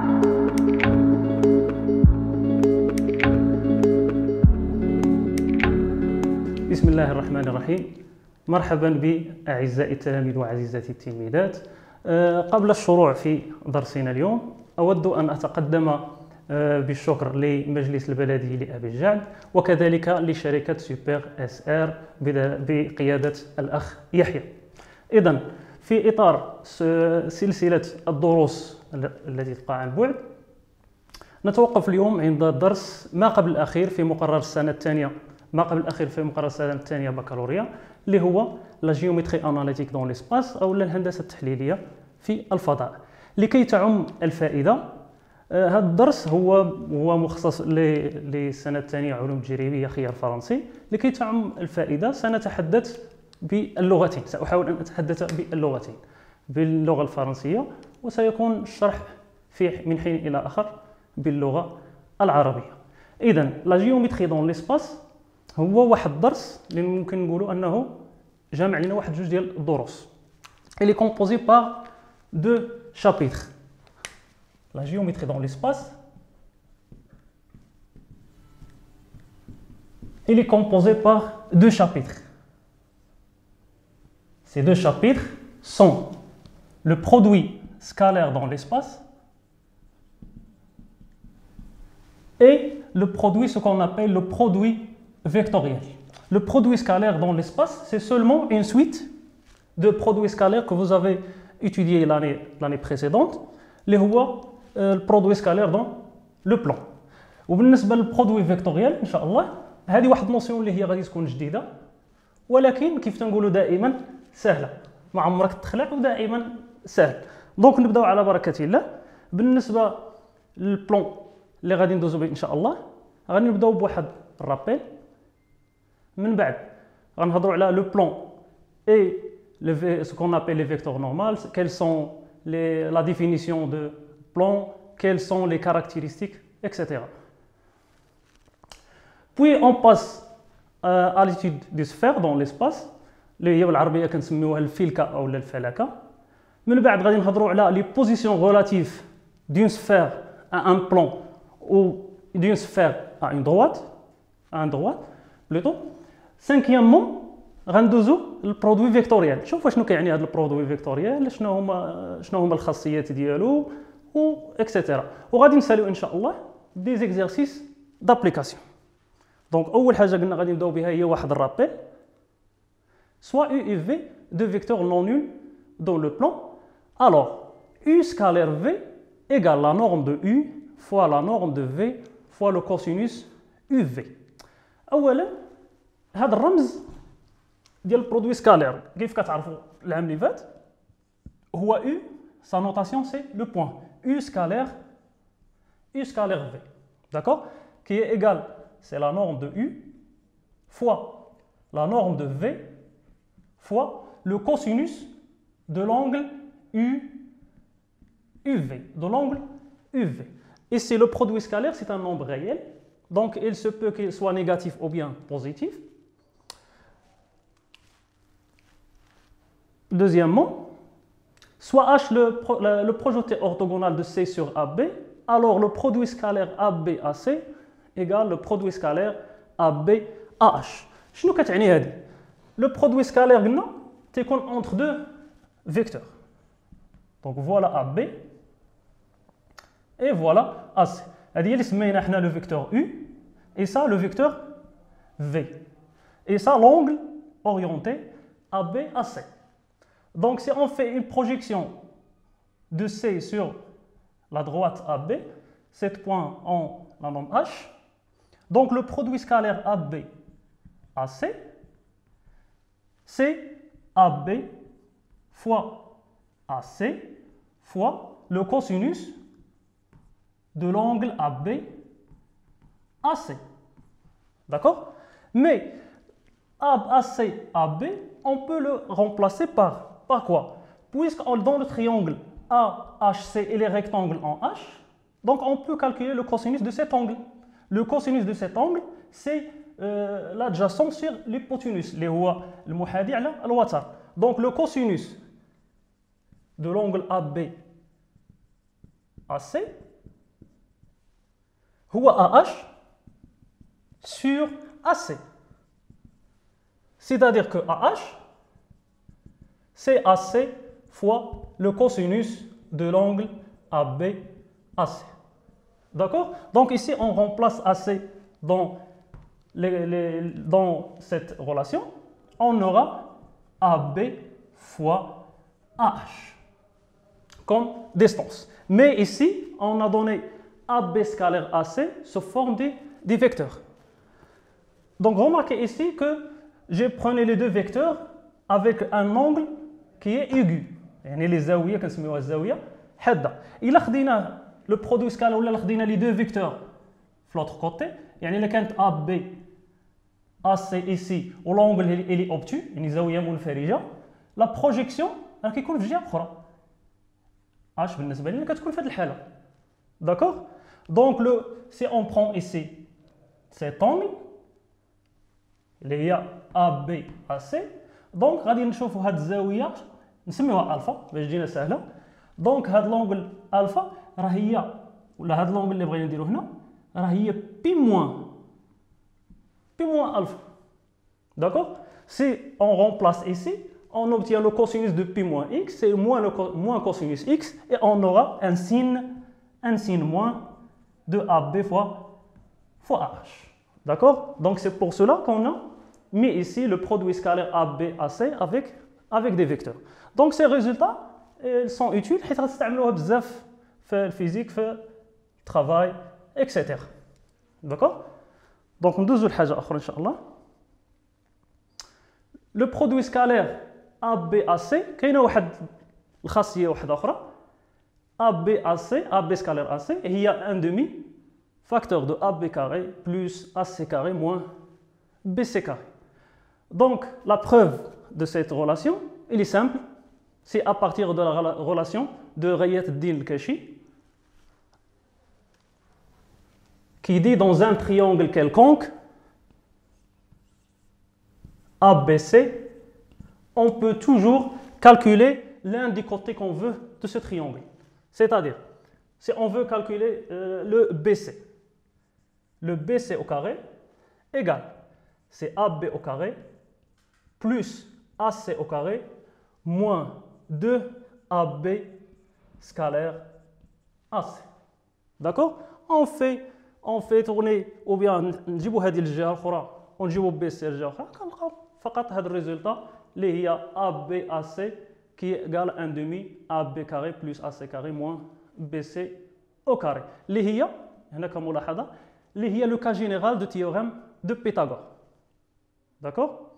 بسم الله الرحمن الرحيم. مرحبا بأعزائي التلاميذ وعزيزاتي التلميذات. قبل الشروع في درسنا اليوم أود أن أتقدم بالشكر لمجلس البلدي لأبي الجعد وكذلك لشركة سوبر اس ار بقيادة الأخ يحيى. إذن في إطار سلسلة الدروس التي تقع عن بعد، نتوقف اليوم عند الدرس ما قبل الأخير في مقرر السنة الثانية بكالوريا، اللي هو لا جيومتري اناليتيك دون ليسباس او الهندسه التحليليه في الفضاء. لكي تعم الفائده، هذا الدرس هو مخصص للسنه الثانيه علوم تجريبيه خيار فرنسي. لكي تعم الفائده سنتحدث باللغتين، ساحاول ان اتحدث باللغتين، باللغه الفرنسيه، وسيكون الشرح من حين الى اخر باللغه العربيه. اذا لا جيومتري دون ليسباس هو واحد الدرس اللي ممكن نقولوا انه جامع لنا واحد جوج ديال الدروس. Il est composé par deux chapitres. La géométrie dans l'espace. Il est composé par deux chapitres. Ces deux chapitres sont le produit scalaire dans l'espace et le produit, ce qu'on appelle le produit vectoriel. Le produit scalaire dans l'espace, c'est seulement une suite de produits scalaires que vous avez étudié l'année précédente, اللي هو البرودوي سكالير دون لو بلان. وبالنسبه للبرودوي فيكتوريال ان شاء الله، هذه واحد النوسيون اللي هي غادي تكون جديده، ولكن كيف تنقولوا دائما سهله، ما عمرك تخلع ودائما سهل. دونك نبداو على بركه الله. بالنسبه للبلان اللي غادي ندوزو به ان شاء الله، غادي نبداو بواحد الرابيل. من بعد غنهضروا على لو بلان et ce qu'on appelle les vecteurs normaux, quelles sont la définition de plan, quelles sont les caractéristiques, etc. Puis on passe à l'étude des sphères dans l'espace, اللي هي بالعربيه كنسميوها الفلكه او الفلكه. من بعد غادي نهضروا على les positions relatives d'une sphère à un plan ou d'une sphère à une droite, plutôt. Cinquièmement غندوزو للبرودوي فيكتوريال. شوفوا شنو كيعني هذا البرودوي فيكتوريال، شنو هما الخاصيات ديالو و اكسيتيرا. وغادي نساليو ان شاء الله دي زيكزارسيس دابليكاسيون. دونك اول حاجه قلنا غادي نبداو بها هي واحد الرابيل. سوا U et V deux vecteurs non nuls dans le plan. Alors U scalaire V égale la norme de U fois la norme de V fois le cosinus UV. اولا هذا الرمز ديال البرودوي سكالير كيف كتعرفوا العام اللي فات هو U, sa notation c'est le point U scalaire V, d'accord, qui est égal, c'est la norme de U fois la norme de V fois le cosinus de l'angle UV, de l'angle UV. Et c'est le produit scalaire, c'est un nombre réel, donc il se peut qu'il soit négatif ou bien positif. Deuxièmement, soit H le projeté orthogonal de C sur AB, alors le produit scalaire AB AC égale le produit scalaire AB AH. شنو كتعني هذه؟ Le produit scalaire قلنا تيكون entre deux vecteurs. Donc voilà AB et voilà AC. هذه هي اللي سمينا حنا le vecteur U et ça le vecteur V. Et ça l'angle orienté AB AC. Donc si on fait une projection de C sur la droite AB, 7 points en la norme H, donc le produit scalaire AB AC, c'est AB fois AC fois le cosinus de l'angle AB AC. D'accord? Mais AC AB, on peut le remplacer par quoi? Puisque dans le triangle AHC et les rectangles en H, donc on peut calculer le cosinus de cet angle. Le cosinus de cet angle, c'est l'adjacent sur l'hypoténuse, اللي هو المحاذي على الوتر. Donc le cosinus de l'angle AB AC, هو AH sur AC. C'est-à-dire que AH, c'est AC fois le cosinus de l'angle ABAC. D'accord? Donc ici, on remplace AC dans, dans cette relation. On aura AB fois AH comme distance. Mais ici, on a donné AB scalaire AC sous forme des vecteurs. Donc remarquez ici que j'ai pris les deux vecteurs avec un angle qui est aigu. يعني les زاوية كنسميوها الزاوية حادة. إلا خدينا le produit scalaire ولا خدينا les deux vecteurs في l'autre côté, يعني إلا كانت AB AC ici و l'angle il est obtus, يعني زاوية منفرجة, la projection راه كيكون في جهة أخرى. H بالنسبة لنا كتكون في هذه الحالة. D'accord? Donc si on prend ici cet angle اللي هي ABAC, دونك غادي نشوفوا هاد الزاويه نسميوها الفا باش تجينا سهله. دونك هاد لونغل الفا راه هي ولا هاد لونغل اللي بغينا نديرو هنا راه هي بي موان الفا. D'accord? Si on remplace ici, on obtient le cosinus de pi moins x, c'est moins cosinus x, et on aura un signe moins de AB fois H. D'accord? Donc c'est pour cela qu'on a mis ici le produit scalaire ABAC avec des vecteurs. Donc ces résultats ils sont utiles حيت غتستعملوها بزاف في الفيزيك في الترافاي etc. D'accord? Donc ندوزو لحاجة أخرى إن شاء الله. Le produit scalaire ABAC كاينة واحد الخاصية واحدة أخرى. AB scalaire AC هي un demi facteur de AB carré plus AC carré moins BC carré. Donc, la preuve de cette relation, elle est simple. C'est à partir de la relation de Rayet-Din Kashi qui dit dans un triangle quelconque ABC, on peut toujours calculer l'un des côtés qu'on veut de ce triangle. C'est-à-dire, si on veut calculer le BC, le BC au carré égale, c'est AB au carré plus AC au carré moins 2AB scalaire AC. D'accord? On fait tourner ou bien نجيبوا هذه الجهة الأخرى ونجيبوا BC الجهة الأخرى كنلقاو فقط هذا الريزلتا اللي هي ABAC qui est égal à 1 demi AB carré plus AC carré moins BC au carré. اللي هي هنا كملاحظة اللي هي le cas général de théorème de Pythagore. D'accord?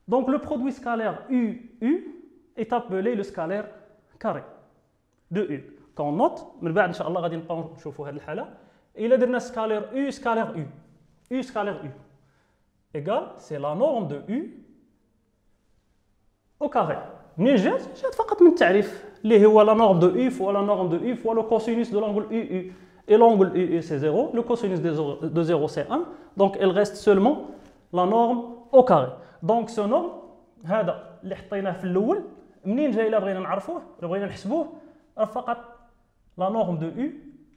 Donc le produit scalaire UU est appelé le scalaire carré de U. Quand on note, من بعد إن شاء الله غادي نبقاو نشوفوا هذه الحالة. إلا درنا scalaire U scalaire U égale c'est la norme de U au carré. منين جات فقط من التعريف اللي هو la norme de U fois la norme de U fois le cosinus de l'angle UU. Et l'angle UU c'est 0, le cosinus de 0 c'est 1, donc il reste seulement la norme au carré. Donc ce norme هذا اللي حطيناه في الاول منين جاي الا بغينا نعرفوه الا بغينا نحسبوه فقط la norme de U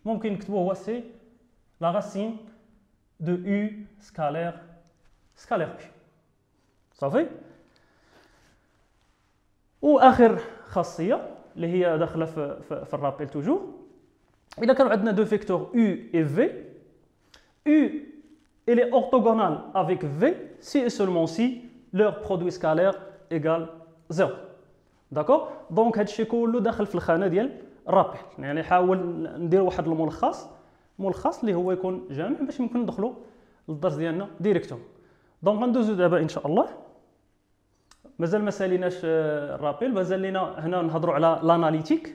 ممكن نكتبوه هو سي la racine de U scalaire U. صافي. واخر خاصيه اللي هي داخله في الرابيل توجور. إذا كانوا عندنا deux vecteurs U et V, U il est orthogonal avec V si et seulement si leur produit scalaire égale 0. D'accord? Donc هادشي كله داخل في الخانه ديال الرابيل. يعني حاول ندير واحد الملخص اللي هو يكون جامع باش يمكن ندخلوا للدرس ديالنا ديريكتوم. دونك غندوزو دابا ان شاء الله. مازال ما ساليناش الرابيل، مازال لينا هنا نهضروا على l'analytique.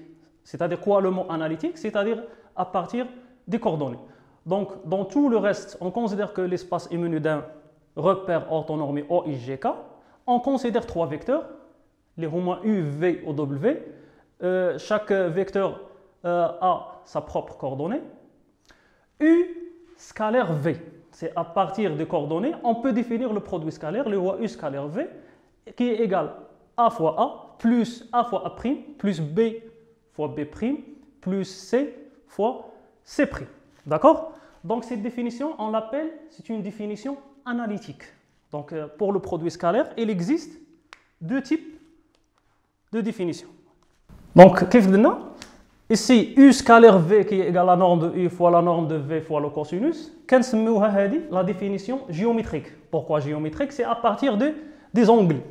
C'est-à-dire quoi le mot analytique? C'est-à-dire à partir des coordonnées. Donc, dans tout le reste, on considère que l'espace est muni d'un repère orthonormé OIGK. On considère trois vecteurs, les romains U, V ou W. Chaque vecteur a sa propre coordonnée. U scalaire V, c'est à partir des coordonnées, on peut définir le produit scalaire, le U scalaire V, qui est égal A fois A plus A fois A' plus B fois B' plus C fois C'. D'accord? Donc cette définition, on l'appelle, c'est une définition analytique. Donc pour le produit scalaire, il existe deux types de définitions. Donc, qu'est-ce que ici, U scalaire V qui est égal à la norme de U fois la norme de V fois le cosinus, la définition géométrique. Pourquoi géométrique? C'est à partir des angles.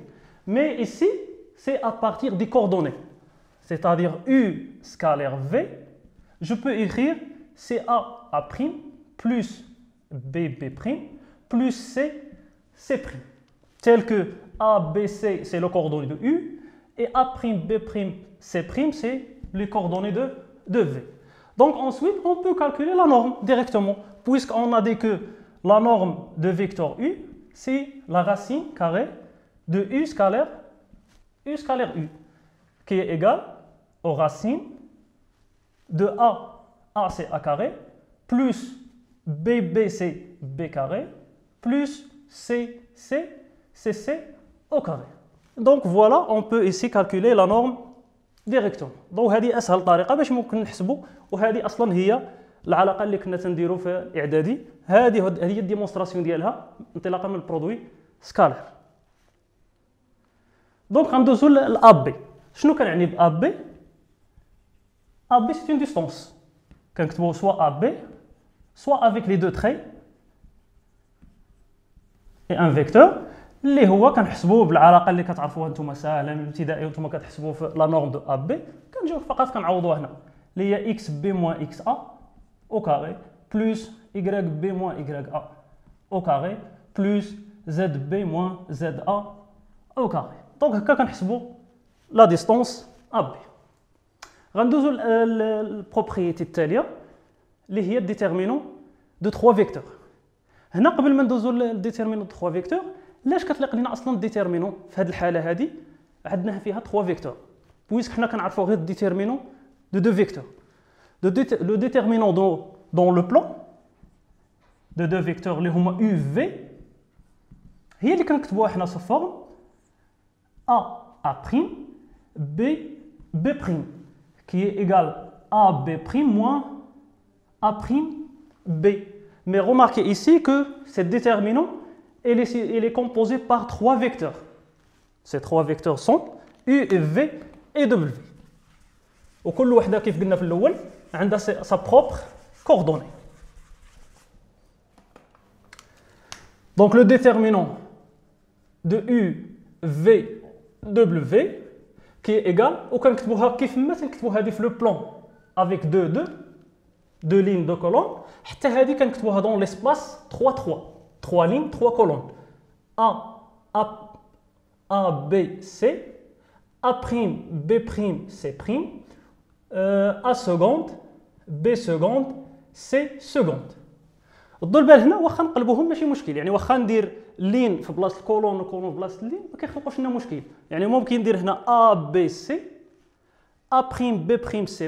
Mais ici, c'est à partir des coordonnées. C'est-à-dire U scalaire V, je peux écrire CA' plus BB' plus C' tel que ABC, c'est le coordonnée de U, et A'B', C', c'est les coordonnées de V. Donc ensuite, on peut calculer la norme directement, puisqu'on a dit que la norme de vecteur U, c'est la racine carrée de U scalaire U, qui est égale aux racines de A c'est A carré, plus BB c'est B carré, plus C au carré. Donc voilà, on peut ici calculer la norme directement. Donc هذه اسهل طريقه باش ممكن نحسبوا، وهذه اصلا هي العلاقه اللي كنا تنديروا في الاعدادي. هذه هي الديمونستراسيون ديالها انطلاقا من البرودوي سكالير. دونك غندوزو للاب بي. شنو كنعني باب بي؟ اب بي سي اون ديستونس كنكتبوه سوا اب بي سوا افيك لي دو تري اي ان فيكتور اللي هو كنحسبوه بالعلاقه اللي كتعرفوها نتوما ساهله من الابتدائي وانتوما كتحسبوه في لا نورم دو اب بي. كنجيو فقط كنعوضوها هنا اللي هي اكس بي موان اكس ا او كاري بلس y بي موان y ا او كاري بلس زد بي موان زد ا او كاري. دونك هكا كنحسبوا لا ديستونس اب بي. غندوزو للبروبريتي التاليه اللي هي الديتيرمينون دو 3 فيكتور. هنا قبل ما ندوزو للديتيرمينون دو 3 فيكتور، علاش كتليق لنا اصلا الديتيرمينون في هذه الحاله هذه عندنا فيها 3 فيكتور، بويسك حنا كنعرفوا غير الديتيرمينون دو 2 فيكتور. لو ديتيرمينون دون لو بلان دو 2 فيكتور اللي هما يو في هي اللي كنكتبوها حنا سو فورم ا بريم بي بريم qui est égal à B' moins A' B. Mais remarquez ici que cette déterminant, elle est composée par 3 vecteurs. Ces 3 vecteurs sont U, V et W. وكل وحدة كيف قلنا في الأول عندها sa propre coordonnée. Donc le déterminant de U, V, W qui est égal وكنكتبوها كيف ما تنكتبوها هذه في لو بلان avec deux lignes de colonnes، حتى هذه كنكتبوها dans l'espace 3 lignes 3 colonnes A B C A B C A seconde B seconde C seconde. ردوا البال هنا واخا نقلبوهم ماشي مشكل، يعني واخا ندير لين في بلاصه الكولون وكولون في بلاصه اللين ما كيخلقوش لنا مشكل. يعني ممكن ندير هنا A B C A B C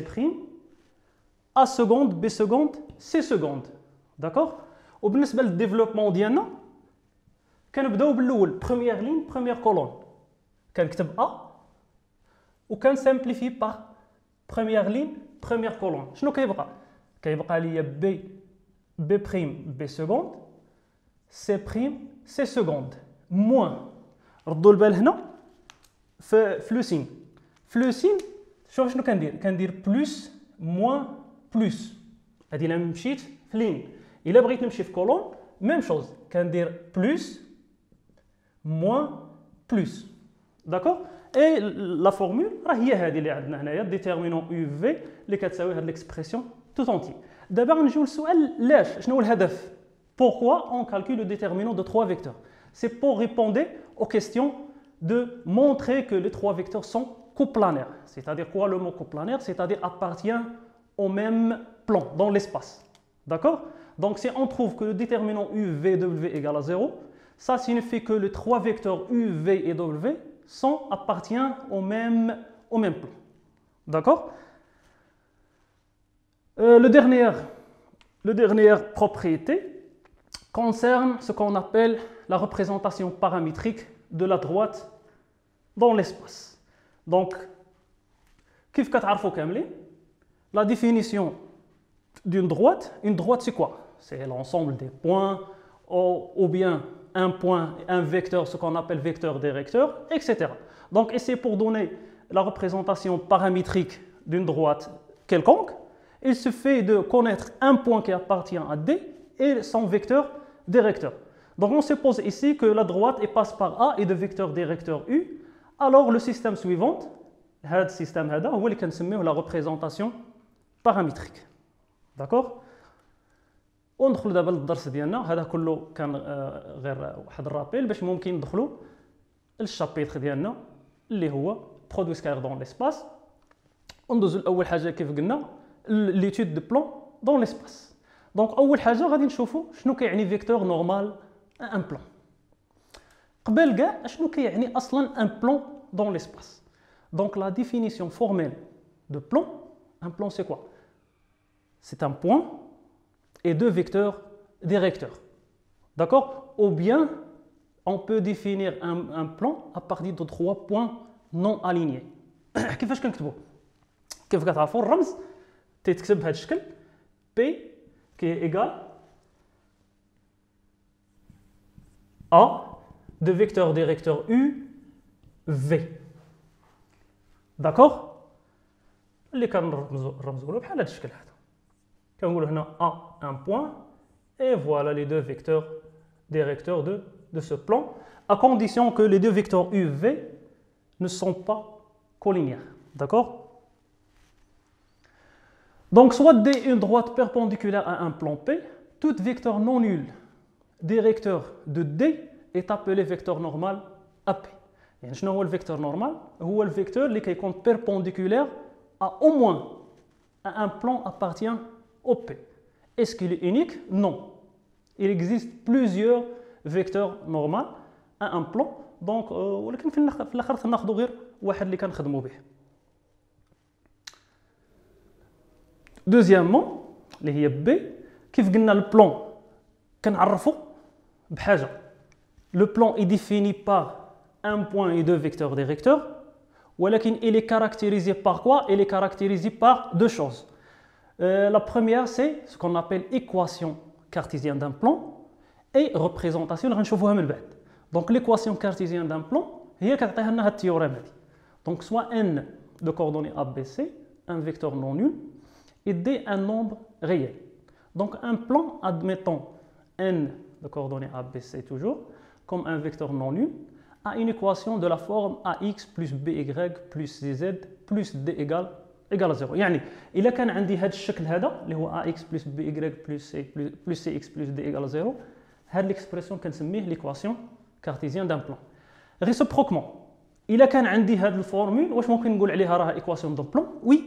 A seconde B seconde C seconde. داكوغ. وبالنسبه للديفلوبمون ديالنا كنبداو بالاول بروميير لين بروميير كولون كنكتب A وكنسامبليفي باغ بروميير لين بروميير كولون. شنو كيبقى ليا B' seconde C' seconde moins. ردوا البال هنا في لو سين شنو كندير بلس موان بلس. هذه الا مشيت في لين، الا بغيت نمشي في كولون ميم شوز كندير بلس موان بلس. داكوغ. اي لا فورمول راه هي هذه اللي عندنا هنايا ديتيرمينون يو في اللي كتساوي هاد ليكسبرسيون tout entier. D'abord, nous allons voir le but. Pourquoi on calcule le déterminant de 3 vecteurs? C'est pour répondre aux questions de montrer que les 3 vecteurs sont coplanaires. C'est-à-dire quoi le mot coplanaire? C'est-à-dire appartient au même plan dans l'espace. D'accord? Donc si on trouve que le déterminant U, V, W égale à 0, ça signifie que les 3 vecteurs U, V et W appartiennent au même plan. D'accord? Le dernière propriété concerne ce qu'on appelle la représentation paramétrique de la droite dans l'espace. Donc, كيف كتعرفوا كاملين la définition d'une droite, une droite c'est quoi? c'est l'ensemble des points, ou bien un point, un vecteur, ce qu'on appelle vecteur directeur, etc. Donc, et c'est pour donner la représentation paramétrique d'une droite quelconque, il suffit de connaître un point qui appartient à D et son vecteur directeur. Donc, on suppose ici que la droite passe par A et de vecteur directeur U. Alors, le système suivant, le système هذا هو اللي كنسميوه la représentation paramétrique. D'accord? وندخلوا دابا للدرس ديالنا. هذا كله كان غير واحد الرابيل باش ممكن ندخلوا للشابيتر ديالنا اللي هو برودوي سكالير دون ليسباس. وندوزو لاول حاجه كيف قلنا ليتود دو بلان دون ليسباس. دونك اول حاجه غادي نشوفوا شنو كيعني فيكتور نورمال ان بلان. قبل كاع شنو كيعني اصلا ان بلان دون ليسباس. دونك لا ديفينيسيون فورميل دو بلان. Un plan, c'est quoi? C'est un point et deux vecteurs directeurs. D'accord? Ou bien, on peut définir un plan à partir de trois points non alignés. كيفاش كنكتبوا؟ كيف كتعرفوا الرمز تيتكتب بهذا الشكل P qui est égal à de vecteurs directeurs U V. D'accord? اللي كنرمزوا له بحال هذا الشكل هذا. كنقولوا هنا A un point et voilà les deux vecteurs directeurs de ce plan à condition que les deux vecteurs U V ne sont pas collinéaires. D'accord? Donc soit D est une droite perpendiculaire à un plan P, tout vecteur non nul directeur de D est appelé vecteur normal AP. يعني شنو هو الفيكتور نورمال؟ هو الفيكتور اللي كيكون perpendiculaire à au moins à un plan appartient au P. Est-ce qu'il est unique? Non. Il existe plusieurs vecteurs normaux à un plan. Donc ولكن في الاخر كناخذوا غير واحد اللي كنخدموا به. Deuxièmement اللي هي B كيف قلنا البلان كنعرفوا بحاجه. Le plan est défini par un point et deux vecteurs directeurs. ولكن il est caractérisé par quoi? Il est caractérisé par deux choses. La première, c'est ce qu'on appelle équation cartésienne d'un plan et représentation. غنشوفوها من بعد. Donc l'équation cartésienne d'un plan هي كتعطيها لنا هاد التيوريم هادي. Donc soit n de coordonnées ABC, un vecteur non nul, et D un nombre réel. Donc un plan, admettons n de coordonnées ABC toujours, comme un vecteur non nul, a une équation de la forme ax plus by plus cz plus d égale 0. يعني إلا كان عندي هذا الشكل هذا اللي هو ax plus by plus cx plus d égale 0, هذه l'expression كنسميه l'équation cartésienne d'un plan. Réciproquement, إلا كان عندي هذه الفورمول واش ممكن نقول عليها راها équation d'un plan؟ Oui.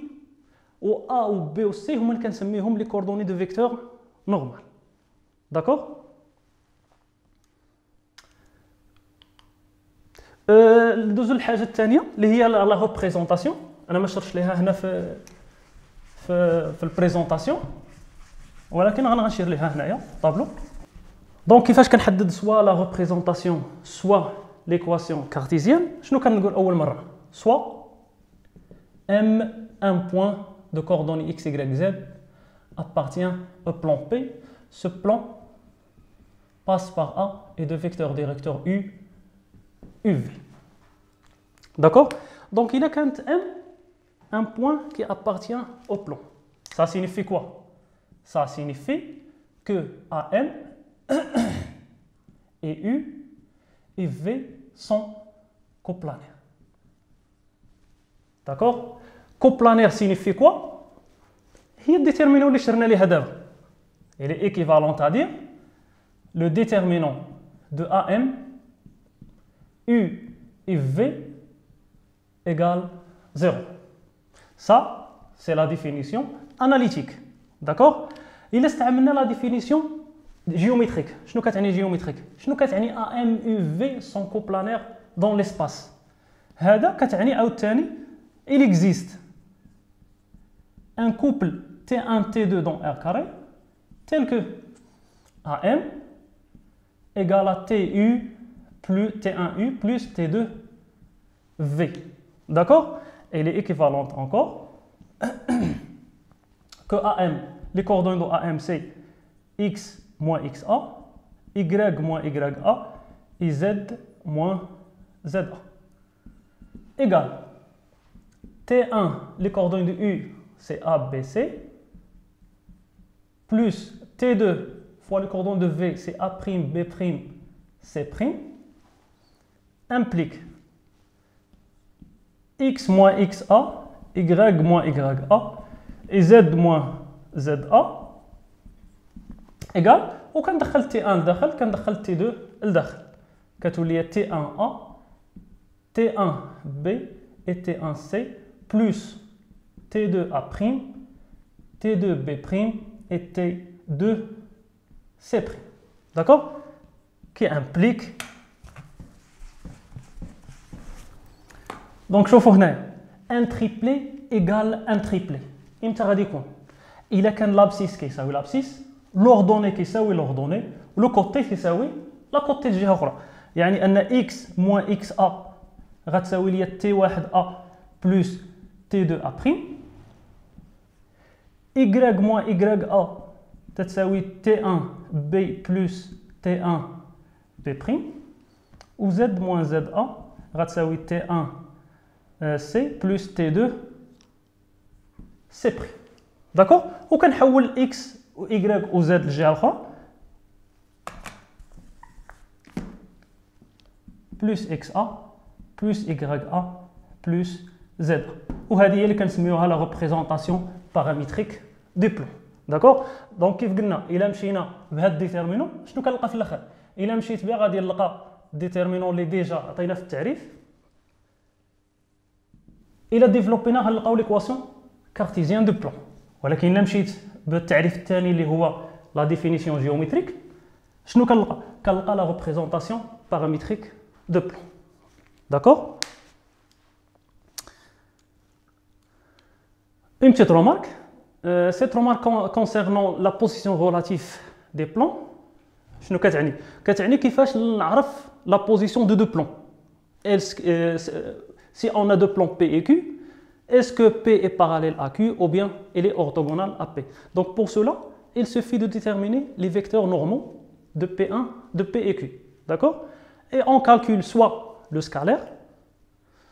و A و B و C هما اللي كنسميهم les coordonnées de vecteur normal. D'accord? ندوزو للحاجه الثانيه اللي هي لا ريبريزونطاسيون. انا ما شرحتش ليها هنا في البريزونطاسيون ولكن انا غنشير ليها هنايا طابلو. دونك كيفاش كنحدد سوا لا ريبريزونطاسيون سوا ليكواسيون كارتيزيان؟ شنو كنقول اول مره؟ سوا M un point de coordonnées x y z appartient au plan P. Ce plan passe par A et de vecteurs directeurs U UV. D'accord? Donc il a quand M un point qui appartient au plan. Ça signifie quoi? Ça signifie que AM et U et V sont coplanaires. D'accord? Coplanaire signifie quoi? هي الديترمينون اللي شرنا ليها دابا. Elle est équivalente à dire le déterminant de AM U et V égale 0. Ça, c'est la définition analytique. D'accord? Il استعملنا la définition géométrique. شنو كتعني géométrique؟ شنو كتعني AM U V sont coplanaires dans l'espace؟ هذا كتعني عاوتاني il existe un couple T1 T2 dans R carré tel que AM égale à TU plus T1U plus T2V. D'accord? Elle est équivalente encore que AM, les coordonnées de AM c'est x moins xa, y moins ya, et z moins za. Égal T1, les coordonnées de U, c'est A, B, C, plus T2 fois les coordonnées de V, c'est A', B', C', implique x moins xa, y moins ya, et z moins za, égal, وكندخل T1 لداخل, كندخل T2 لداخل, كتولي T1A, T1B et T1C plus T2A', T2B' et T2C'. D'accord? Qui implique. Donc, شوفوا هنا un triplé égale un triplé. إمتى غادي يكون؟ إلا كان l'abscisse كيساوي l'abscisse, l'ordonnée كيساوي l'ordonnée, le côté كيساوي la côté الجهة أخرى. يعني أن x moins xa غتساوي لي T1A plus T2A', y moins ya تتساوي T1B plus T1B', و z moins za غتساوي T1C plus T2C'. D'accord? وكنحول x و y و z للجهة الأخرى plus xa plus ya plus z. وهذه هي اللي كنسميوها la représentation paramétrique du plan. D'accord? Donc كيف قلنا إلا مشينا بهاد ديتيرمينون شنو كنلقى في الآخر؟ إلا مشيت بها غادي نلقى ديتيرمينون اللي ديجا عطينا في التعريف. إلا ديفلوبينا غنلقاو ليكواسيون كارتيزيان دو بلان. ولكن إلا مشيت بالتعريف الثاني اللي هو لا ديفينيسيون جيومتريك شنو كنلقى؟ كنلقى لا ريبريزونطاسيون بارامتريك دو بلان. D'accord? Une petite remarque. Cette remarque concernant la position relative des plans, شنو كتعني؟ كتعني كيفاش نعرف la position de deux plans. Si on a deux plans P et Q, est-ce que P est parallèle à Q ou bien il est orthogonal à P? Donc pour cela, il suffit de déterminer les vecteurs normaux de P1, de P et Q. D'accord? Et on calcule soit le scalaire,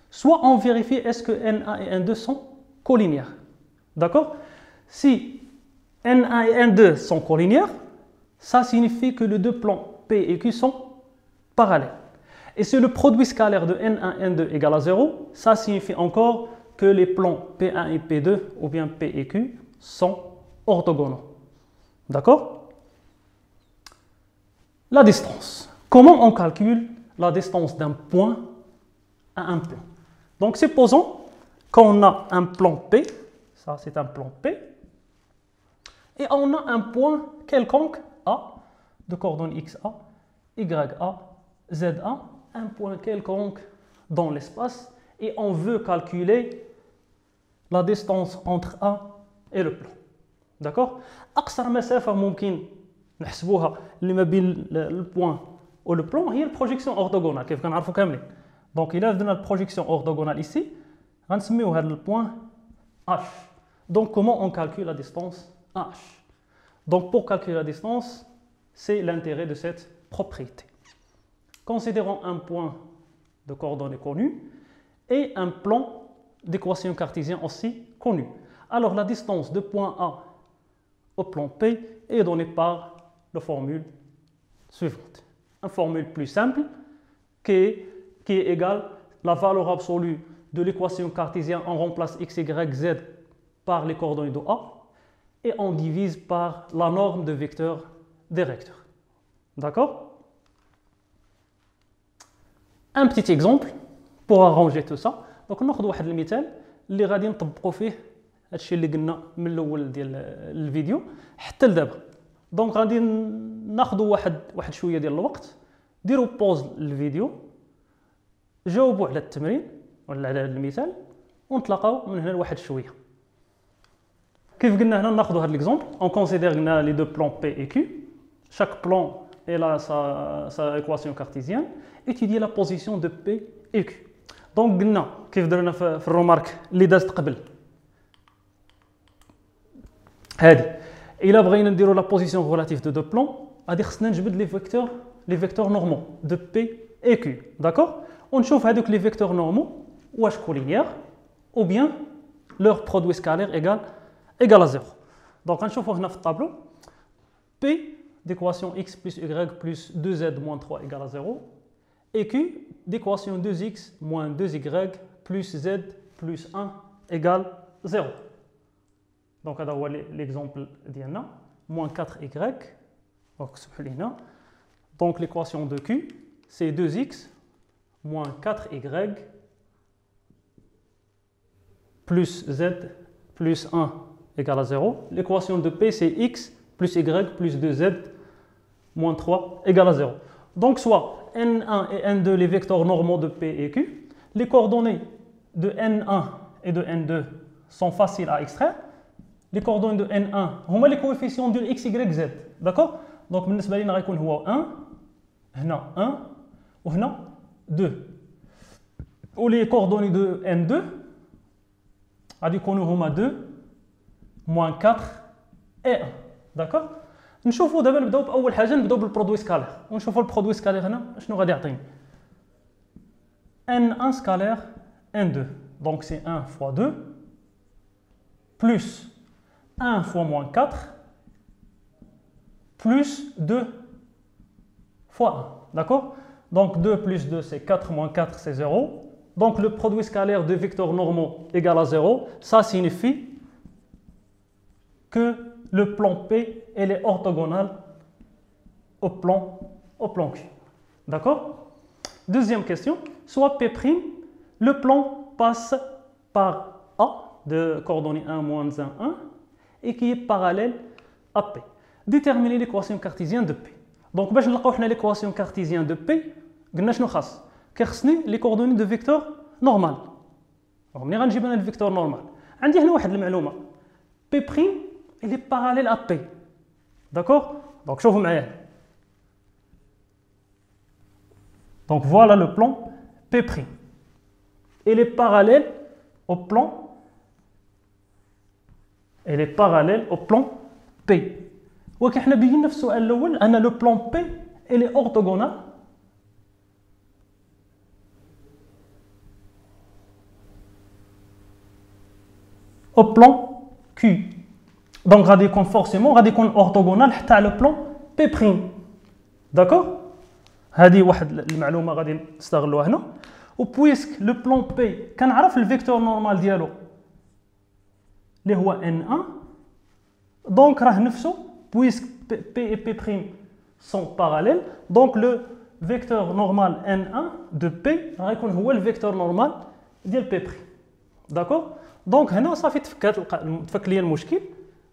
soit on vérifie est-ce que NA et N2 sont collinéaires. D'accord? Si NA et N2 sont collinéaires, ça signifie que les deux plans P et Q sont parallèles. Et si le produit scalaire de N1 et N2 égale à 0, ça signifie encore que les plans P1 et P2 ou bien P et Q sont orthogonaux. D'accord? La distance. Comment on calcule la distance d'un point à un plan? Donc supposons qu'on a un plan P, ça c'est un plan P, et on a un point quelconque A, de coordonnées XA, YA, ZA, un point quelconque dans l'espace, et on veut calculer la distance entre A et le plan. D'accord? أقصر مسافة ممكن نحسبوها اللي ما بين البوان و le plan هي البروجيكسيون orthogonale كيف كنعرفوا كاملين. Donc إلا درنا البروجيكسيون orthogonale ici غنسميو هذا البوان H. Donc comment on calcule la distance H? Donc pour calculer la distance, c'est l'intérêt de cette propriété. Considérons un point de coordonnées connues et un plan d'équation cartésienne aussi connu. Alors la distance de point A au plan P est donnée par la formule suivante. Une formule plus simple qui est égale la valeur absolue de l'équation cartésienne. On remplace x, y, z par les coordonnées de A et on divise par la norme de vecteur directeur. D'accord? Un petit exemple pour arranger tout ça. Donc ناخذ واحد المثال اللي غادي نطبقوا فيه هادشي اللي قلنا من الاول ديال الفيديو حتى لدابا. دونك غادي ناخذوا واحد شويه ديال الوقت، ديروا بوز للفيديو، جاوبوا على التمرين ولا على هذا المثال ونتلاقاو من هنا لواحد شويه. كيف قلنا هنا ناخذوا هذا ليكزومبل، اون كونسيدير قلنا لي دو بلان بي اي كيو، chaque plan a sa équation cartésienne, étudier la position de P et Q. Donc قلنا كيف درنا في الرومارك اللي دازت قبل هذه، Et là, بغينا نديرو la position relative de deux plans. غادي خصنا نجبد les vecteurs normaux de P et Q. D'accord? ونشوف هذوك les vecteurs normaux واش collinéaires ou bien leur produit scalaire égale à 0. Donc غنشوفو هنا في الطابلو P d'équation x plus y plus 2z moins 3 égale à 0 et Q d'équation 2x moins 2y plus z plus 1 égale 0. Donc هذا هو l'exemple ديالنا moins 4y. Donc l'équation de Q c'est 2x moins 4y plus z plus 1 égale à 0. L'équation de P c'est x plus y plus 2z moins 3 égale à 0. Donc soit n1 et n2 les vecteurs normaux de P et Q. Les coordonnées de n1 et de n2 sont faciles à extraire. Les coordonnées de n1 هما les coefficients de x, y, z. D'accord? Donc بالنسبة لنا غيكون هو 1 هنا 1 وهنا 2. و les coordonnées de n2 غادي يكونوا هما 2 moins 4 et 1. D'accord? نشوفوا دابا نبداو باول حاجه نبداو بالبرودوي سكالير ونشوفوا البرودوي سكالير هنا شنو غادي يعطيني n1 scalaire n2 donc c'est 1 fois 2 plus 1 fois moins 4 plus 2 fois 1. D'accord? Donc 2 plus 2 c'est 4 moins 4 c'est 0. Donc le produit scalaire de vecteurs normaux égal à 0. Ça signifie que le plan P elle est orthogonal au plan Q. D'accord? Deuxième question. Soit P', le plan passe par A de coordonnées 1, moins 1, 1 et qui est parallèle à P. Déterminer l'équation cartésienne de P. Donc, باش نلقاو حنا l'équation cartésienne de P, قلنا شنو خاص؟ كيخصني les coordonnées de vecteur normal. Donc, ملي غنجيب انا الفيكتور نورمال عندي هنا واحد المعلومه P' il est parallèle à P. D'accord? Donc, شوفوا معايا. Donc, voilà le plan P'. Il est parallèle au plan P. وكحنا بينا في السؤال الاول ان لو بلان بي il est orthogonal au plan Q. Donc غادي يكون forcément غادي يكون orthogonal حتى على بلان P'. داكور؟ هذه واحد المعلومه غادي نستغلوها هنا. وبويسك لو بلان بي كنعرف الفيكتور نورمال ديالو اللي هو n1 دونك راه نفسه puisque P et P' sont parallèles, donc le vecteur normal N1 de P va être le vecteur normal de P'. D'accord? Donc, هنا صافي تفك لي المشكل.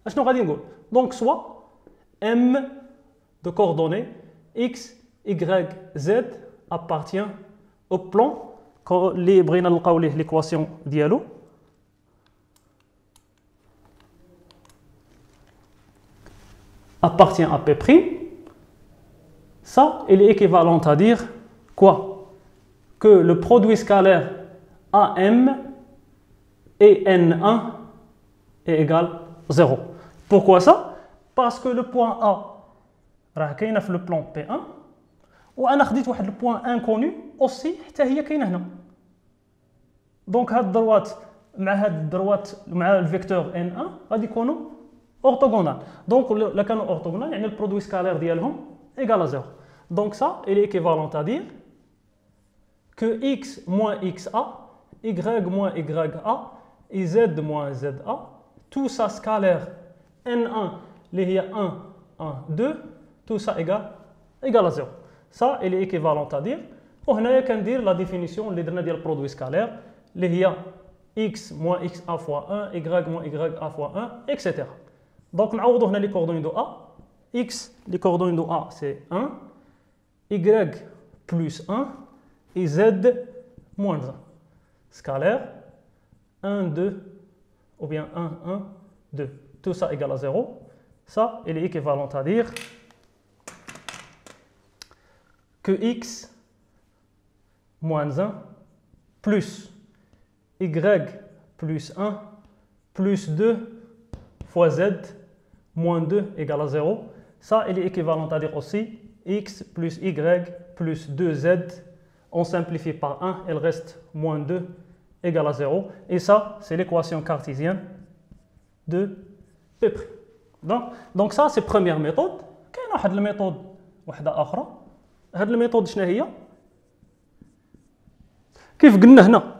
اشنو غادي نقول؟ Donc, soit M de coordonnées X, Y, Z appartient au plan اللي بغينا نلقاو ليه l'équation ديالو. Appartient à P', ça, il est équivalent à dire quoi? Que le produit scalaire AM et N1 est égal à 0. Pourquoi ça? Parce que le point A, راه كاينه في le plan P1 وأنا خديت واحد le point inconnu aussi حتى هي كاينه هنا. Donc هاد الدروات مع هاد الدروات مع الفيكتور N1 غادي يكونوا orthogonal. Donc, le canon orthogonal, il y a le produit scalaire égal à 0. Donc, ça, il est équivalent à dire que x moins xa, y moins ya et z moins za, tout ça scalaire n1, il y a 1, 1, 2, tout ça égal à 0. Ça, il est équivalent à dire, on a dire la définition du produit scalaire, il y a x moins xa fois 1, y moins ya fois 1, etc. Donc, on a les coordonnées de A. X, les coordonnées de A, c'est 1. Y plus 1. Et Z moins 1. Scalaire 1, 2, ou bien 1, 1, 2. Tout ça égale à 0. Ça, il est équivalent à dire que X moins 1 plus Y plus 1 plus 2 fois Z moins 2 égale à 0. Ça, il est équivalent à dire aussi x plus y plus 2z. On simplifie par 1, il reste moins 2 égale à 0. Et ça, c'est l'équation cartésienne de P'. Donc ça, c'est la première méthode. كاينه واحد الميثود واحده اخرى. هاد الميثود شنو هي؟ كيف قلنا هنا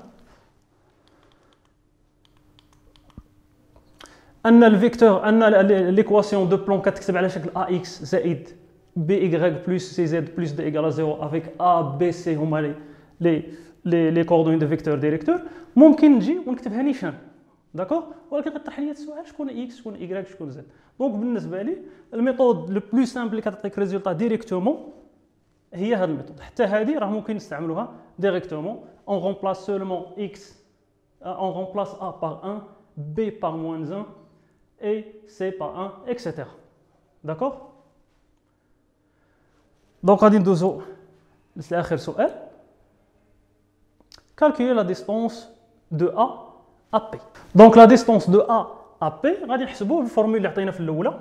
ان الفيكتور ان ليكواسيون دو بلون كتكتب على شكل ax زائد by plus cz plus d égale à 0 avec a b c هما لي كوردوني دو فيكتور ديريكتور. ممكن نجي ونكتبها نيشان داكوغ، ولكن غطرح لي السؤال شكون اكس شكون اي شكون زد. دونك بالنسبه لي الميثود لو بلو سامبل اللي كتعطيك ريزولطا ديريكتومون هي هذه الميثود. حتى هذه راه ممكن نستعملوها ديريكتومون. اون رومبلاس سولمون اكس اون رومبلاس ا par 1 b par moins 1 et c par 1 etc. داكوغ. دونك غادي ندوزو لاخر سؤال. calculer la distance de A à P. Donc la distance de A à P, غادي نحسبوه بالفورمول اللي عطينا في الاولى.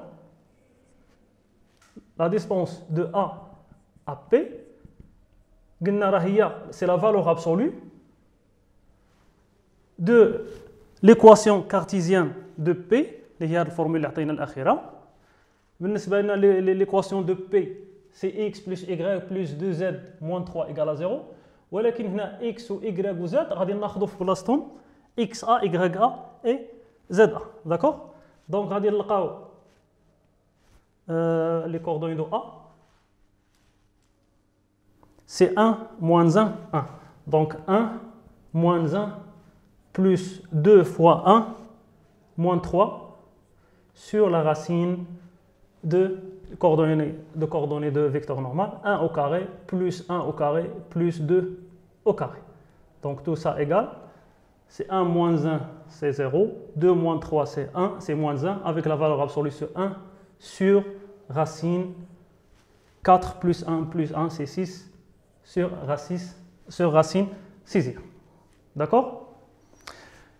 La distance de A à P قلنا راه هي c'est la valeur absolue de l'équation cartésienne de P اللي هي الفورمول اللي عطينا الاخيره. بالنسبه لنا l'équation de P c'est x plus y plus 2z moins 3 égale à 0. ولكن هنا x و y و z غادي ناخذوا في بلاصتهم x a y a et z a. داكوغ. دونك غادي نلقاو les coordonnées de A c'est 1 moins 1 1. Donc 1 moins 1 plus 2 fois 1 moins 3 sur la racine de coordonnées de vecteur normal 1 au carré plus 1 au carré plus 2 au carré. Donc tout ça égale, c'est 1 moins 1 c'est 0, 2 moins 3 c'est 1, c'est moins 1 avec la valeur absolue sur 1 sur racine 4 plus 1 c'est 6 sur racine 6e. D'accord.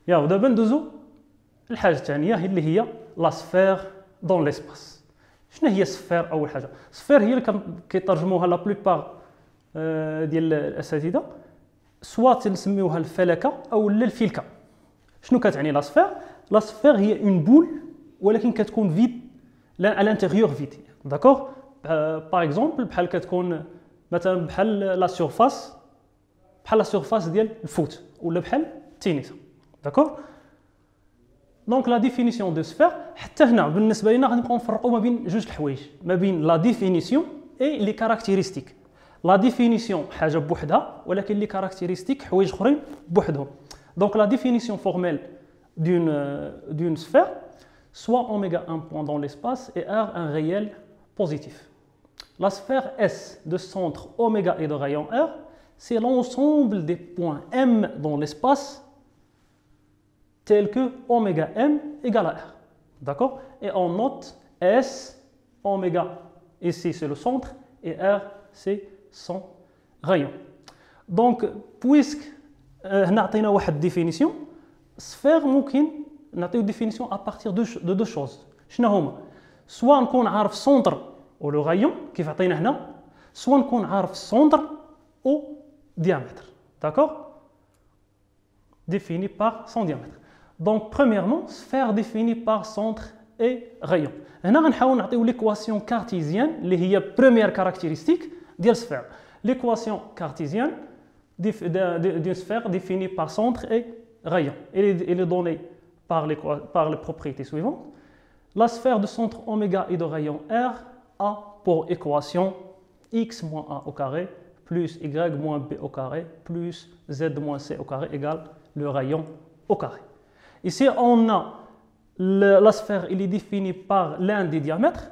يا دابا ندوزو الحاجه الثانيه اللي هي لا سفير دون ليسباس. شنو هي السفير؟ اول حاجه السفير هي اللي كيترجموها لا بلوبار ديال الاساتذه سواء نسميوها الفلكه او الفلكه. شنو كتعني لا سفير؟ لا سفير هي اون بول ولكن كتكون فيد لا على الانتيريور فيد. داكوغ. باغ اكزومبل بحال كتكون مثلا بحال لا سيرفاس ديال الفوت ولا بحال التنس. داكوغ. دونك لا ديفينيسيون دو سفير حتى هنا بالنسبه لنا غنبقاو نفرقوا ما بين جوج الحوايج، ما بين لا ديفينيسيون اي لي كاركتيرستيك. لا ديفينيسيون حاجه بوحدها ولكن لي كاركتيرستيك حوايج اخرين بوحدهم. دونك لا ديفينيسيون فورميل d'une sphère soit oméga un point dans l'espace et R un réel positif. La sphère S de centre oméga et de rayon R, c'est l'ensemble des points M dans l'espace tels que oméga M égale à R. D'accord. Et on note S, oméga, ici c'est le centre, et R c'est son rayon. Donc, puisque nous avons une définition, sphère ممكن نعطيو définition à partir de deux choses. شنو هما؟ soit نكون عارف centre ou le rayon كيف عطينا هنا، soit نكون عارف centre ou diamètre. D'accord. Défini par son diamètre. Donc premièrement, sphère définie par centre et rayon. هنا غنحاول نعطيو l'équation cartésienne اللي هي première caractéristique ديال sphère. L'équation cartésienne d'une sphère définie par centre et rayon. Elle est donnée par les propriétés suivantes. La sphère de centre oméga et de rayon R a pour équation x moins a au carré plus y moins b au carré plus z moins c au carré égale le rayon au carré. Ici, on a la sphère, elle est définie par l'un des diamètres.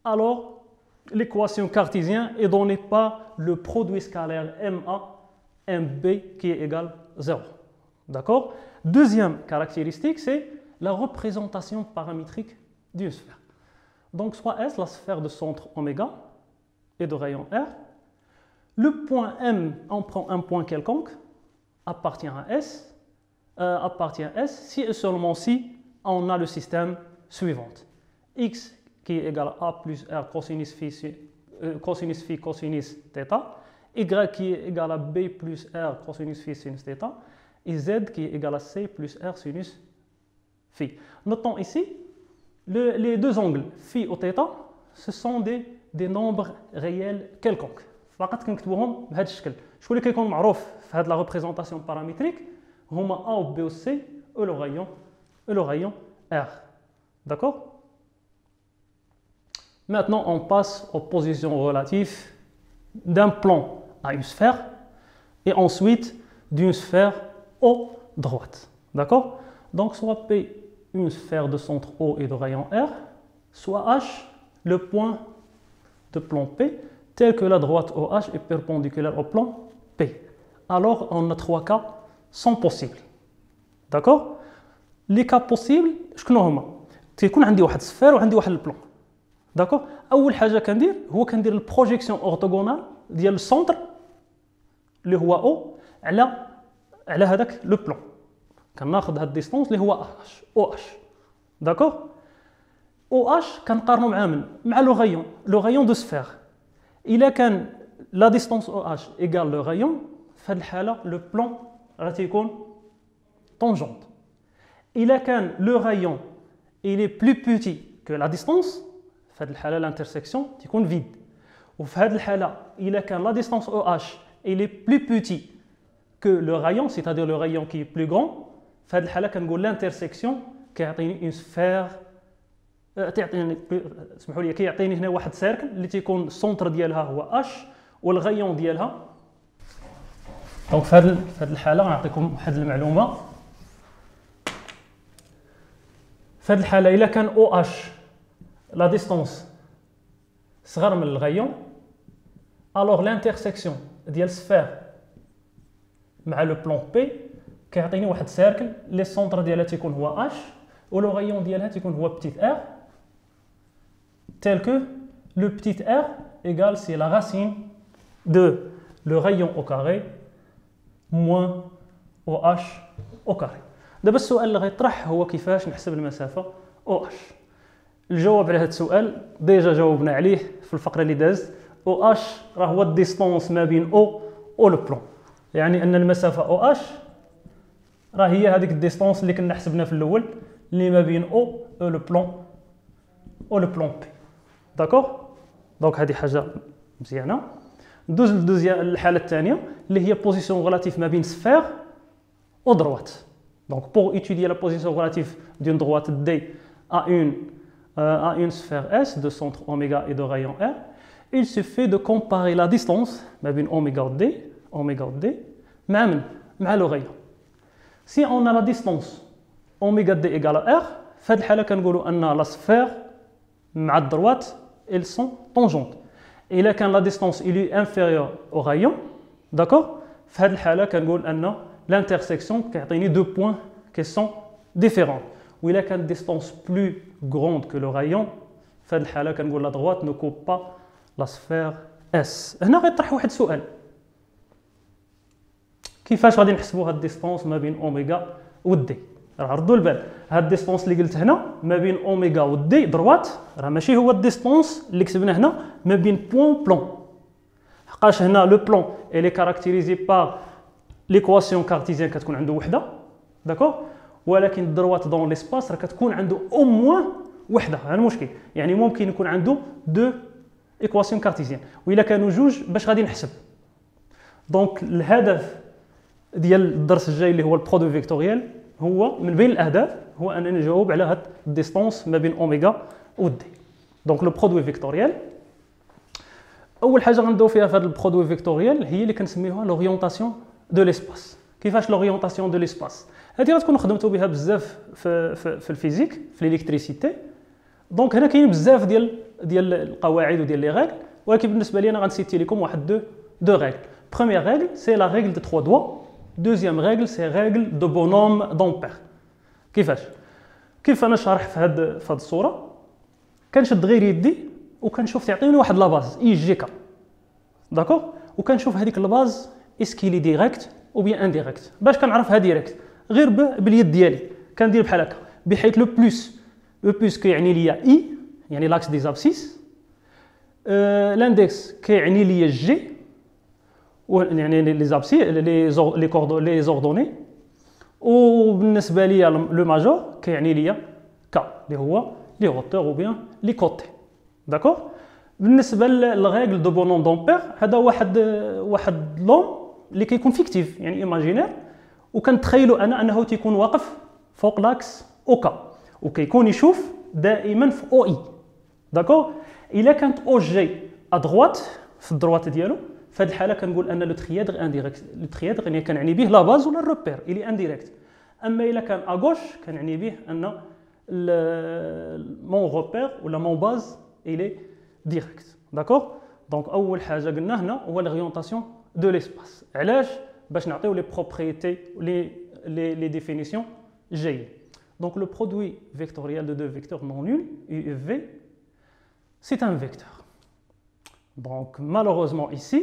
Alors, l'équation cartésienne est donnée par le produit scalaire MA, MB qui est égal à 0. D'accord. Deuxième caractéristique, c'est la représentation paramétrique d'une sphère. Donc, soit S, la sphère de centre oméga et de rayon R. Le point M, on prend un point quelconque, appartient à S. Appartient à S si et seulement si on a le système suivant. x qui est égal à plus r cosinus phi cosinus θ, y qui est égal à b plus r cosinus phi sinus θ, et z qui est égal à c plus r sinus phi. Notons ici, les deux angles phi ou θ, ce sont des nombres réels quelconques. فقط كنكتبوهم بهذا الشكل. شكون اللي كيكون معروف في هذه لا ريبريزونطاسيون بارامتريك هما a ou b ou c et le rayon r. D'accord? Maintenant, on passe aux positions relatives d'un plan à une sphère et ensuite d'une sphère O droite. D'accord? Donc, soit P, une sphère de centre O et de rayon R, soit H, le point de plan P, tel que la droite OH est perpendiculaire au plan P. Alors, on a trois cas sont possibles. D'accord? Les cas possibles, شكون هما؟ تيكون عندي واحد السفير وعندي واحد البلان. داكوغ؟ اول حاجه كندير البروجيكسيون اورتوغونال ديال السونتر اللي هو او على هذاك لو بلان. كناخذ هاد الديستونس اللي هو او اش. داكوغ؟ او اش كنقارنو مع لو غايون دو سفير. الا كان لا ديستونس او اش ايغال لو غايون، في هاد الحاله لو بلان راه تيكون طونجونت. الا كان لو غايون il est plus petit que la distance، في هذه الحالة l'intersection تكون vide. وفي هذه الحالة إذا كان la distance OH il est plus petit que le rayon، c'est-à-dire le rayon qui est plus grand، في هذه الحالة كنقول l'intersection كيعطيني une sphère، اسمحوا لي كيعطيني هنا واحد سيركل اللي تيكون السونتر ديالها هو H والغايون ديالها. دونك في هذه الحالة غنعطيكم واحد المعلومة. في هذه الحالة إلا كان OH لا ديستونس صغر من الغايون، الوغ لانترسيكسيون ديال السفير مع لو بلان بي كيعطيني واحد سيركل لي السونتر ديالها تيكون هو اش ولو غايون ديالها تيكون هو بتيت ار، تيل كو لو بتيت ار ايغال سي لا راسين دو لو غايون او كاري موان او اش او كاري. دابا السؤال اللي غيطرح هو كيفاش نحسب المسافه او اش. الجواب على هذا السؤال ديجا جاوبنا عليه في الفقره اللي دازت. او اش راه هو الديستونس ما بين او لو بلون، يعني ان المسافه او اش راه هي هذيك الديستونس اللي كنا حسبنا في الاول اللي ما بين او لو بلون بي. داكوغ؟ دونك هذه حاجه مزيانه. ندوز للدوزيام الحاله الثانيه اللي هي بوزيسيون غولاتيف ما بين سفير او دروات. Donc pour étudier la position relative d'une droite D à une sphère S de centre oméga et de rayon R, il suffit de comparer la distance بين oméga D مع le rayon. Si on a la distance oméga D égale à R, في هذه الحالة كنقولوا أن la sphère مع الدروات elles sont tangentes. Et là quand la distance est inférieure au rayon, d'accord? في هذه الحالة كنقول أن l'intersection كيعطيني deux points qui sont différents. Ou il y a une distance plus grande que le rayon، في هذه الحالة كنقول la droite ne coupe pas la sphère S. هنا غيطرح واحد السؤال، كيفاش غادي نحسبوا هاد الديستونس ما بين اوميغا والدي؟ راه ردوا البال، هاد الديستونس اللي قلت هنا ما بين اوميغا والدي دروات راه ماشي هو الديستونس اللي كتبنا هنا ما بين بوان بلون، حقاش هنا لو بلون اللي كاركتيريزي بار ليكواسيون كارتيزيان كتكون عنده وحده، داكوغ؟ ولكن الدروات دون ليسباس راه كتكون عنده او موان وحده. هذا المشكل، يعني ممكن يكون عنده دو ايكواسيون كارتيزيان، والا كانوا جوج باش غادي نحسب. دونك الهدف ديال الدرس الجاي اللي هو البرودوي فيكتوريال هو من بين الاهداف هو انني نجاوب على هاد الديستونس ما بين اوميغا ودي. دونك لو برودوي فيكتوريال اول حاجه غندوي فيها في هذا البرودوي فيكتوريال هي اللي كنسميوها لوريونطاسيون دو ليسباس. كيفاش لوريونطاسيون دو ليسباس؟ هذه غتكونوا خدمتوا بها بزاف في الفيزيك في الالكتريسيتي. دونك هنا كاين بزاف ديال القواعد وديال لي ريغل، ولكن بالنسبه لي انا غنسيتي لكم واحد دو ريغل. بروميير ريغل سي لا ريغل دو 3 دوا، دوزيام ريغل سي ريغل دو بونوم دامبير. كيف انا شارح في هاد الصوره، كنشد غير يدي وكنشوف تعطيني واحد لاباز اي جي كا، داكوغ؟ وكنشوف هذيك الباز اسكيلي ديريكت او بيان انديريكت. باش كنعرفها ديريكت؟ غير باليد ديالي كندير بحال هكا، بحيث لو بلوس كيعني ليا اي يعني l'axe des abscisses. L'index كيعني لي G يعني les abscisses les ordonnées. وبالنسبه لي لو ماجور كيعني لي K اللي هو لي هوتور ou bien لي كوتي. داكور. بالنسبه للريغل دو بونون دومبير هذا واحد لوم اللي كيكون فيكتيف يعني ايماجينير وكنتخيلوا انه تيكون واقف فوق لاكس او كا وكيكون يشوف دائما في او اي. داكور. الا كانت او جي ا دروات في الدروات ديالو في هذه الحاله كنقول ان لو تريادغ انديريكت. لو تريادغ يعني كنعني به لا باز ولا الروبير الي انديريكت. اما الا كان ا غوش كنعني به ان مون روبير ولا مون باز الي ديريكت. داكور. دونك اول حاجه قلنا هنا هو لورينتاسيون دو ليسباس. علاش؟ باش نعطيو لي بروبريتي لي ديفينيسيون جايين. Donc le produit vectoriel de deux vecteurs non nuls, U et V, c'est un vecteur. Donc malheureusement ici,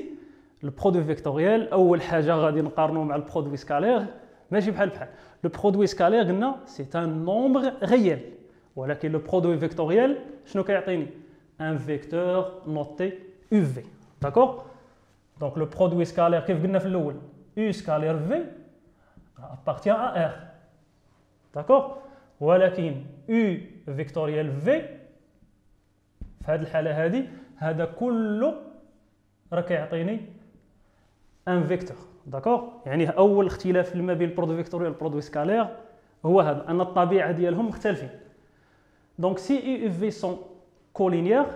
le produit vectoriel, أول حاجة غادي نقارنو مع le produit scalaire ماشي بحال بحال. Le produit scalaire قلنا c'est un nombre réel. ولكن le produit vectoriel شنو كيعطيني؟ Un vecteur noté UV. D'accord? Donc le produit scalaire كيف قلنا في الأول U scalaire V appartient à R. D'accord? ولكن U vectoriel V في هذه الحالة هذا كله راه كيعطيني ان فيكتور. داكور. يعني أول اختلاف ما بين البرودوي فيكتوريال والبرودوي سكالير هو هذا أن الطبيعة ديالهم مختلفين. دونك سي U et V sont collinéaires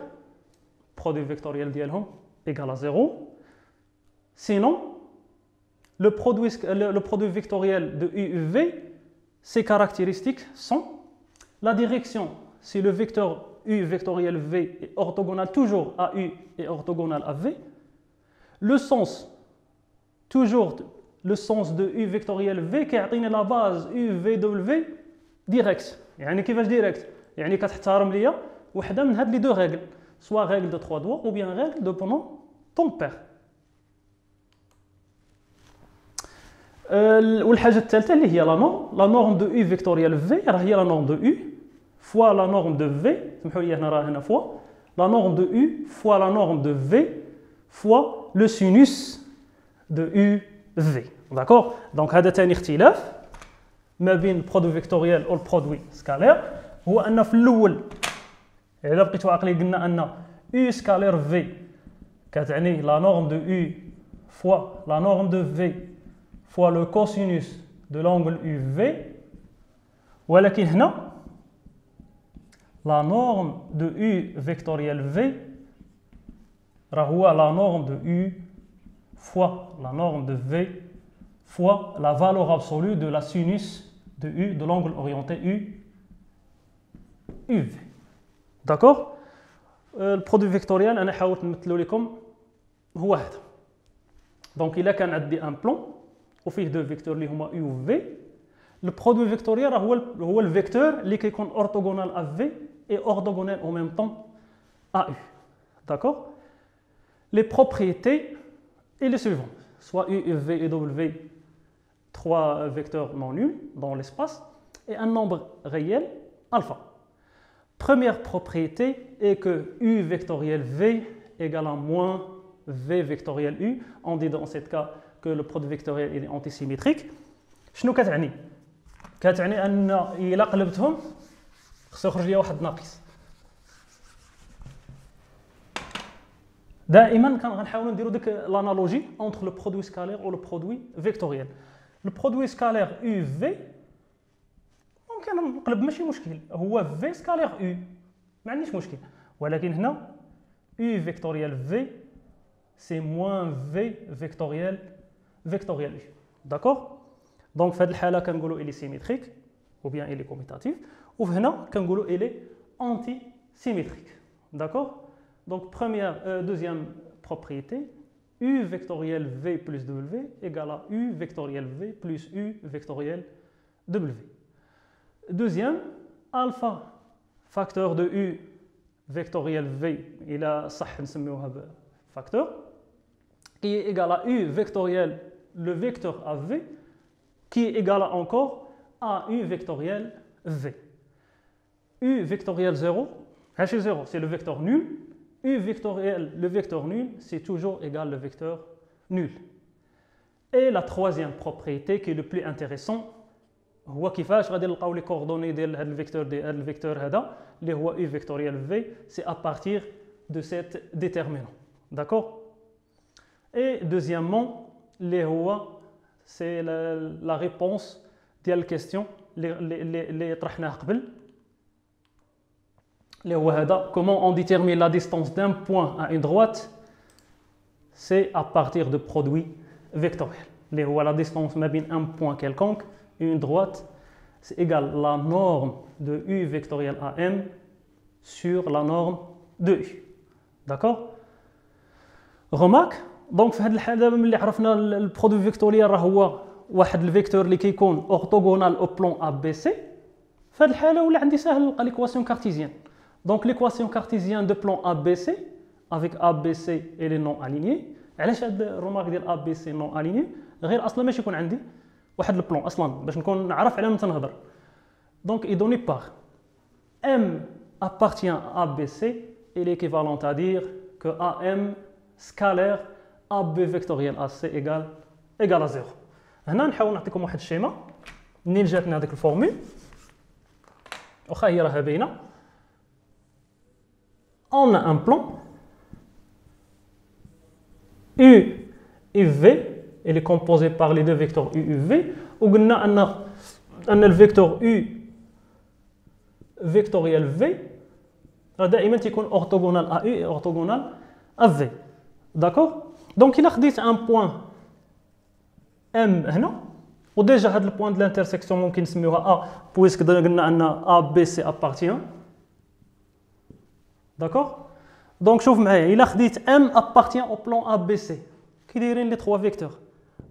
produit vectoriel ديالهم égal à 0. Sinon le produit vectoriel de U et V, ses caractéristiques sont la direction, si le vecteur U vectoriel V est orthogonal toujours à U et orthogonal à V. Le sens, toujours le sens de U vectoriel V qui a la base UVW direct. يعني كيفاش direct؟ يعني كتحترم ليا وحده من هاد لي دو ريغل، soit règle de 3 doigts ou bien règle de Bonon Tampere. والحاجه الثالثه اللي هي لا نورم دو U vectoriel V راه هي لا نورم دو U fois la norme de V. سمحوا لي هنا fois la norme de U fois la norme de V fois le sinus de UV. D'accord. Donc هذا ثاني اختلاف ما بين البرودوي فيكتوريال والبرودوي سكالير هو ان في الاول الا بقيتوا عاقلين قلنا ان U سكالير V كتعني la norme de U fois la norme de V fois le cosinus de l'angle UV. ولكن هنا la norme de U vectoriel V هو la norme de U fois la norme de V fois la valeur absolue de la sinus de U de l'angle orienté UV. D'accord. Le produit vectoriel أنا حاولت نمثلو لكم هو هذا. Donc إلا كان عندي un plan وفيه deux vecteurs اللي هما U و V. Le produit vectoriel هو le vecteur اللي كيكون orthogonal à V et orthogonal en même temps à U. D'accord. Les propriétés et les suivantes, soit U, V et W, trois vecteurs non nuls dans l'espace, et un nombre réel, alpha. Première propriété est que U vectoriel V égale à moins V vectoriel U. On dit dans ce cas que le produit vectoriel est antisymétrique. شنو كتعني؟ كتعني أن إلا قلبتهم خصو يخرج لي واحد ناقص. دائما غنحاولوا نديروا ديك l'analogie entre le produit scalaire ou le produit vectoriel. Le produit scalaire UV ممكن نقلب ماشي مشكل هو V scalaire U ما عنديش مشكل ولكن هنا U vectoriel V c'est moins V vectoriel U. D'accord. Donc في هذه الحالة كنقولوا il est symétrique ou bien il est commutatif وهنا كنقولوا il est antisymétrique. D'accord. Donc deuxième propriété, U vectoriel V plus W égale à U vectoriel V plus U vectoriel W. Deuxième, alpha facteur de U vectoriel V, il a صح نسميوها facteur, qui est égal à U vectoriel, le vecteur à V, qui est égal à encore à U vectoriel V. U vectoriel 0, H 0, c'est le vecteur nul. U vectoriel, le vecteur nul, c'est toujours égal le vecteur nul. Et la troisième propriété qui est le plus intéressant, هو كيفاش غادي نلقاو لي كوردوني ديال هذا الفيكتور هذا اللي هو U vectoriel V, c'est à partir de cet déterminant. D'accord? Et deuxièmement, c'est la réponse ديال الكيستيون اللي طرحناها قبل اللي هو هذا. Comment on détermine la distance d'un point à une droite? C'est à partir de produit vectoriel. اللي هو la distance ما بين un point quelconque et une droite, c'est égal la norme de U vectoriel AM sur la norme de U. D'accord? Remarque, donc في هذه الحاله دابا ملي عرفنا البرودوي فيكتوريال راه هو واحد الفيكتور اللي كيكون اورتوغونال او بلون ا بي سي. في هذه الحاله ولا عندي ساهل نلقى ليكواسيون كارتيزيان. دونك ليكواسيون كارتيزيان دو بلون ا بي سي افيك ا بي سي اي لي نون الينيي. علاش هاد الرومارك ديال ا بي سي نون الينيي؟ غير اصلا ماشي يكون عندي واحد البلون اصلا باش نكون نعرف على من تنهضر. دونك اي دوني بار ام appartient à BC et l'équivalent à dire que AM scalaire AB vectoriel AC égale à 0. هنا نحاول نعطيكم واحد الشيما منين جاتنا هذيك الفورمول واخا هي راها باينه. On a un plan U et V, il est composé par les deux vecteurs U et V. وقلنا ان الفيكتور U vectoriel V دائما تيكون orthogonal à U et orthogonal à V. D'accord? Donc il a خديت un point M هنا وديجا هذا البوان de l'intersection ممكن نسميوها A puisque قلنا ان ABC appartient. D'accord? Donc شوف معايا il a خديت M appartient au plan ABC كي دايرين لي 3 فيكتور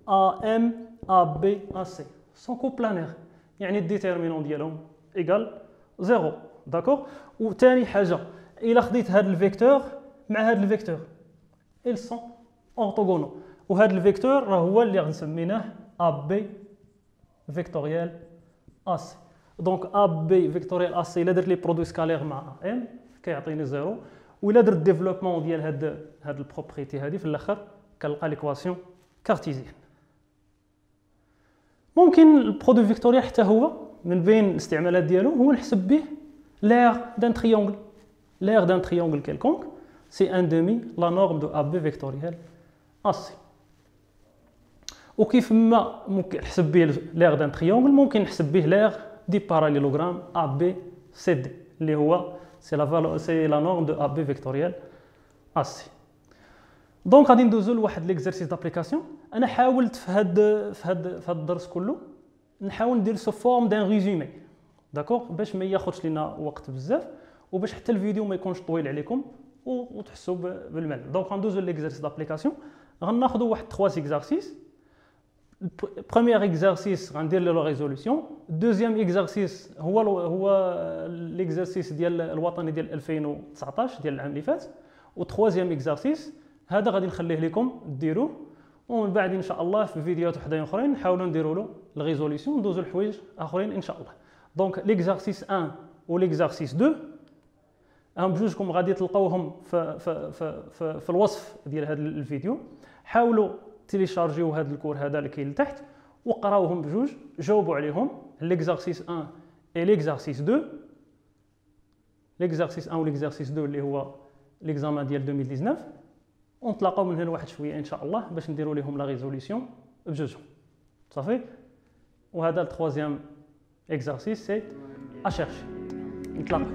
AM AB AC sont coplanaires يعني الديتيرمينون ديالهم égal 0. داكور. وثاني حاجه الا خديت هذا الفيكتور مع هذا الفيكتور ils sont orthogonaux وهذا الفيكتور راه هو اللي غنسميناه AB vectoriel AC. دونك AB vectoriel AC الا درت لي برودوي سكالير مع AM كيعطيني 0 وإلا درت ديفلوبمون ديال هاد البروبريتي هذه في الاخر كنلقى ليكواسيون كارتيزيان. ممكن البرودوي فيكتوريال حتى هو من بين الاستعمالات ديالو هو نحسب به l'aire d'un triangle. L'aire d'un triangle quelconque, c'est 1/2 la norme de AB vectoriel AC. وكيف ما ممكن نحسب به l'aire d'un triangle ممكن نحسب به l'aire du parallélogramme ABCD اللي هو c'est la norme de AB vectoriel AC. دونك غادي ندوزو لواحد ليكزرسيس دابليكاسيون. انا حاولت في هاد الدرس كله نحاول ندير سو فورم دان ريزومي. داكوغ باش ما ياخذش لينا وقت بزاف وباش حتى الفيديو ما يكونش طويل عليكم وتحسوا بالملل. دونك غندوزو ليكزرسيس دابليكاسيون. غناخذوا واحد 3 اكزرسيس. بروميير اكزرسيس غندير له ريزوليوشن. دوزيام اكزرسيس هو ليكزرسيس ديال الوطني ديال 2019 ديال العام اللي فات. و تروازيام اكزرسيس هذا غادي نخليه لكم ديروه ومن بعد ان شاء الله في فيديوهات وحدين اخرين نحاولوا نديروا له الريزوليوشن ندوزو لحوايج اخرين ان شاء الله. دونك ليكزرسيس 1 و ليكزرسيس 2 هم بجوجكم غادي تلقاوهم في الوصف ديال هذا الفيديو. حاولوا تيليشارجيو هذا الكور هذا اللي كاين لتحت وقراوهم بجوج جاوبوا عليهم ليكزرسيس 1 اي ليكزرسيس 2. ليكزرسيس 1 و ليكزرسيس 2 اللي هو ليكزامان ديال 2019 ونتلاقاو من هنا واحد شويه ان شاء الله باش نديروا لهم لا ريزوليوشن بجوجهم صافي. وهذا التروازيام اكزرسيس سي ا شيرشي. نتلاقاو.